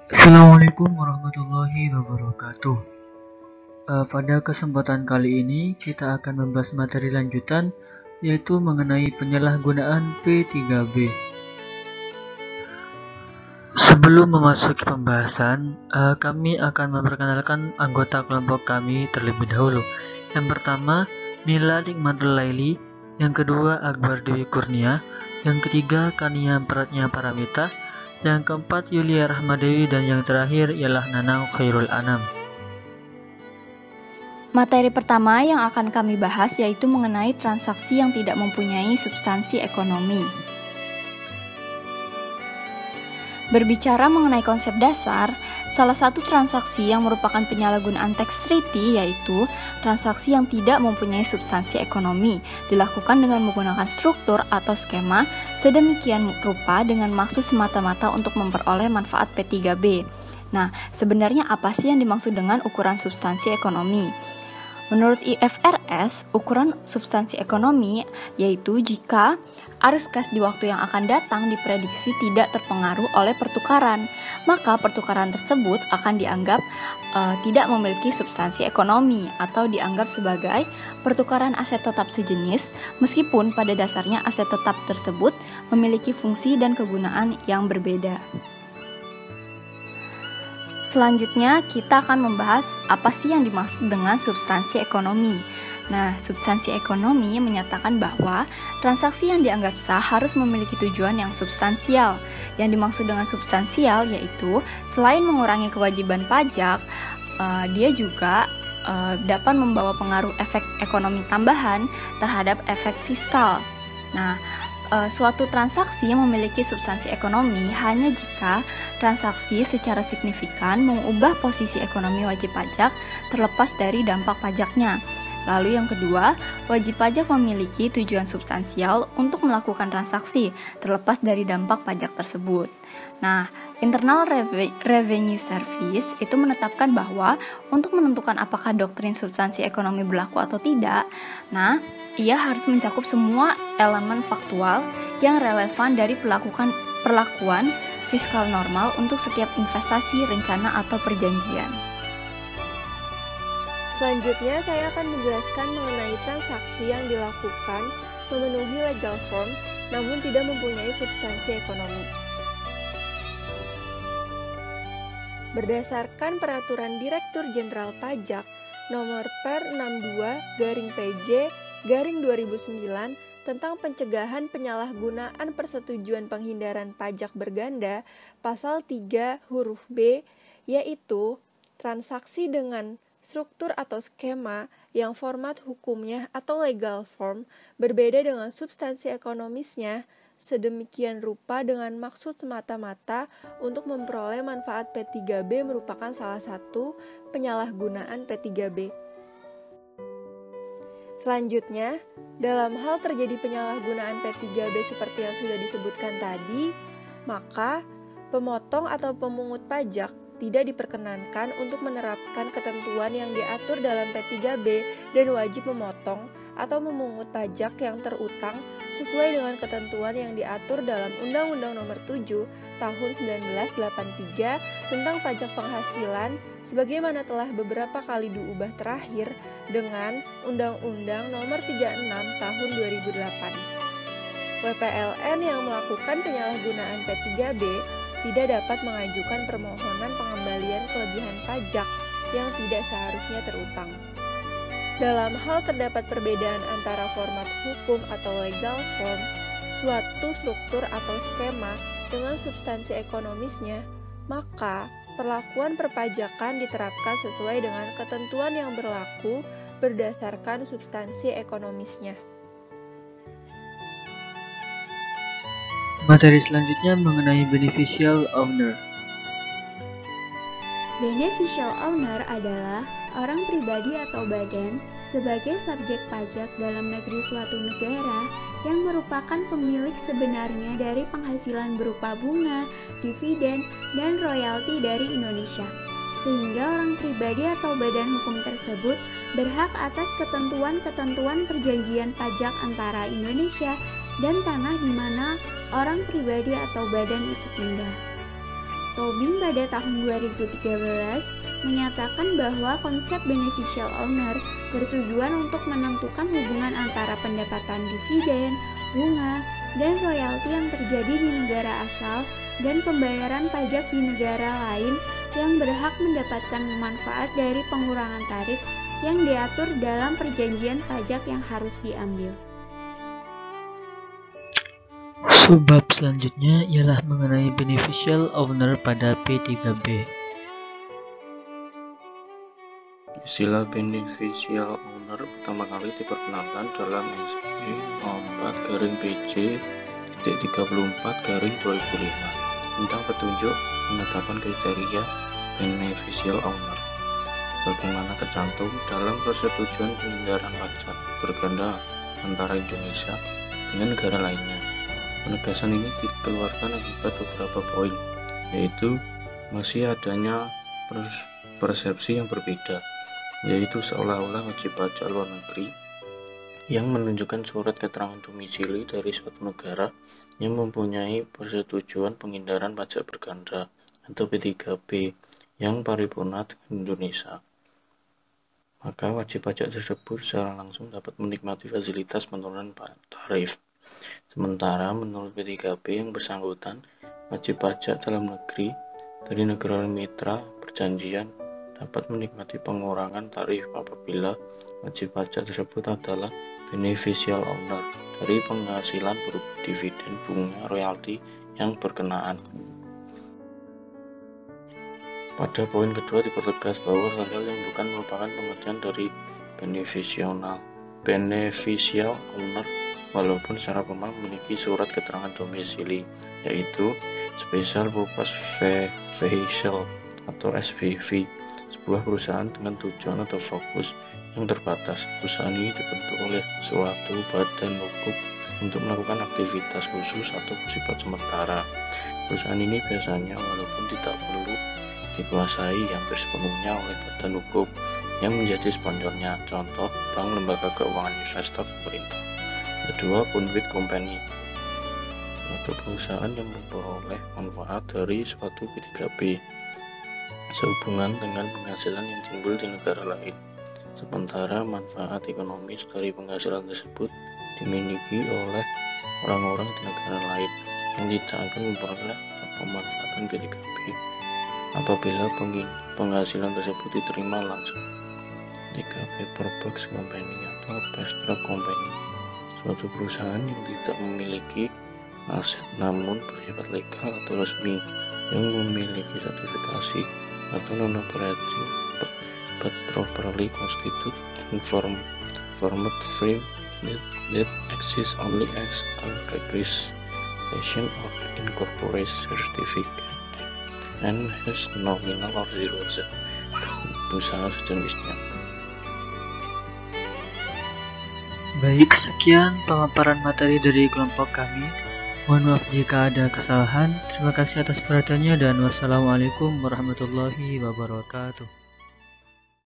Assalamualaikum warahmatullahi wabarakatuh. Pada kesempatan kali ini kita akan membahas materi lanjutan, yaitu mengenai penyalahgunaan P3B. Sebelum memasuki pembahasan, kami akan memperkenalkan anggota kelompok kami terlebih dahulu. Yang pertama, Mila Nikmatul Laili. Yang kedua, Akbar Dewi Kurnia. Yang ketiga, Kania Pratnya Paramita. Yang keempat, Yulia Rahmadewi. Dan yang terakhir ialah Nanang Khairul Anam. Materi pertama yang akan kami bahas yaitu mengenai transaksi yang tidak mempunyai substansi ekonomi. Berbicara mengenai konsep dasar, salah satu transaksi yang merupakan penyalahgunaan tax treaty yaitu transaksi yang tidak mempunyai substansi ekonomi, dilakukan dengan menggunakan struktur atau skema sedemikian rupa dengan maksud semata-mata untuk memperoleh manfaat P3B. Nah, sebenarnya apa sih yang dimaksud dengan ukuran substansi ekonomi? Menurut IFRS, ukuran substansi ekonomi yaitu jika arus kas di waktu yang akan datang diprediksi tidak terpengaruh oleh pertukaran, maka pertukaran tersebut akan dianggap tidak memiliki substansi ekonomi atau dianggap sebagai pertukaran aset tetap sejenis, meskipun pada dasarnya aset tetap tersebut memiliki fungsi dan kegunaan yang berbeda. Selanjutnya kita akan membahas apa sih yang dimaksud dengan substansi ekonomi. Nah, substansi ekonomi menyatakan bahwa transaksi yang dianggap sah harus memiliki tujuan yang substansial. Yang dimaksud dengan substansial yaitu selain mengurangi kewajiban pajak, dia juga dapat membawa pengaruh efek ekonomi tambahan terhadap efek fiskal. Nah, suatu transaksi memiliki substansi ekonomi hanya jika transaksi secara signifikan mengubah posisi ekonomi wajib pajak terlepas dari dampak pajaknya. Lalu yang kedua, wajib pajak memiliki tujuan substansial untuk melakukan transaksi terlepas dari dampak pajak tersebut. Nah, Internal Revenue Service itu menetapkan bahwa untuk menentukan apakah doktrin substansi ekonomi berlaku atau tidak, ia harus mencakup semua elemen faktual yang relevan dari perlakuan fiskal normal untuk setiap investasi, rencana, atau perjanjian. Selanjutnya, saya akan menjelaskan mengenai transaksi yang dilakukan memenuhi legal form namun tidak mempunyai substansi ekonomi. Berdasarkan Peraturan Direktur Jenderal Pajak Nomor Per 62/PJ/2009 tentang pencegahan penyalahgunaan persetujuan penghindaran pajak berganda, pasal 3 huruf B, yaitu transaksi dengan struktur atau skema yang format hukumnya atau legal form berbeda dengan substansi ekonomisnya sedemikian rupa dengan maksud semata-mata untuk memperoleh manfaat P3B merupakan salah satu penyalahgunaan P3B. Selanjutnya, dalam hal terjadi penyalahgunaan P3B seperti yang sudah disebutkan tadi, maka pemotong atau pemungut pajak tidak diperkenankan untuk menerapkan ketentuan yang diatur dalam P3B dan wajib memotong atau memungut pajak yang terutang sesuai dengan ketentuan yang diatur dalam Undang-Undang Nomor 7 Tahun 1983 tentang pajak penghasilan sebagaimana telah beberapa kali diubah terakhir dengan Undang-Undang Nomor 36 Tahun 2008. WPLN yang melakukan penyalahgunaan P3B tidak dapat mengajukan permohonan pengembalian kelebihan pajak yang tidak seharusnya terutang. Dalam hal terdapat perbedaan antara format hukum atau legal form, suatu struktur atau skema dengan substansi ekonomisnya, maka perlakuan perpajakan diterapkan sesuai dengan ketentuan yang berlaku berdasarkan substansi ekonomisnya. Materi selanjutnya mengenai beneficial owner. Beneficial owner adalah orang pribadi atau badan sebagai subjek pajak dalam negeri suatu negara yang merupakan pemilik sebenarnya dari penghasilan berupa bunga, dividen, dan royalti dari Indonesia. Sehingga orang pribadi atau badan hukum tersebut berhak atas ketentuan-ketentuan perjanjian pajak antara Indonesia dan tanah di mana orang pribadi atau badan itu tinggal. atau BIM pada tahun 2013 menyatakan bahwa konsep beneficial owner bertujuan untuk menentukan hubungan antara pendapatan dividen, bunga, dan royalti yang terjadi di negara asal dan pembayaran pajak di negara lain yang berhak mendapatkan manfaat dari pengurangan tarif yang diatur dalam perjanjian pajak yang harus diambil. Subbab selanjutnya ialah mengenai beneficial owner pada P3B. Istilah beneficial owner pertama kali diperkenalkan dalam SE 04-BC-34-2005 tentang petunjuk penetapan kriteria beneficial owner, bagaimana tercantum dalam persetujuan penghindaran pajak berganda antara Indonesia dengan negara lainnya. Penegasan ini dikeluarkan akibat beberapa poin, yaitu masih adanya persepsi yang berbeda, yaitu seolah-olah wajib pajak luar negeri yang menunjukkan surat keterangan domisili dari suatu negara yang mempunyai persetujuan penghindaran pajak berganda atau P3B yang paripurna dengan Indonesia, maka wajib pajak tersebut secara langsung dapat menikmati fasilitas penurunan tarif. Sementara menurut P3B yang bersangkutan, wajib pajak dalam negeri dari negara mitra perjanjian dapat menikmati pengurangan tarif apabila wajib pajak tersebut adalah beneficial owner dari penghasilan berupa dividen, bunga, royalti yang berkenaan. Pada poin kedua dipertegas bahwa hal-hal yang bukan merupakan pengertian dari beneficial owner walaupun secara formal memiliki surat keterangan domisili, yaitu Special Purpose Vehicle atau SPV, sebuah perusahaan dengan tujuan atau fokus yang terbatas. Perusahaan ini dibentuk oleh suatu badan hukum untuk melakukan aktivitas khusus atau bersifat sementara. Perusahaan ini biasanya walaupun tidak perlu dikuasai hampir sepenuhnya oleh badan hukum yang menjadi sponsornya, contoh bank, lembaga keuangan, investor, pemerintah. Kedua, Conduit Company, suatu perusahaan yang memperoleh manfaat dari suatu P3B sehubungan dengan penghasilan yang timbul di negara lain, sementara manfaat ekonomis dari penghasilan tersebut dimiliki oleh orang-orang di negara lain yang tidak akan memperoleh pemanfaatan P3B apabila penghasilan tersebut diterima langsung. 3. Paperbox Company atau Paste Company, suatu perusahaan yang tidak memiliki aset namun bersifat legal atau resmi yang memiliki sertifikasi atau non-operating but properly constituted and formed frame that exists only as a representation of incorporation certificate and has nominal of 0 asset, usaha sejenisnya. Baik, sekian pemaparan materi dari kelompok kami. Mohon maaf jika ada kesalahan. Terima kasih atas perhatiannya dan wassalamualaikum warahmatullahi wabarakatuh.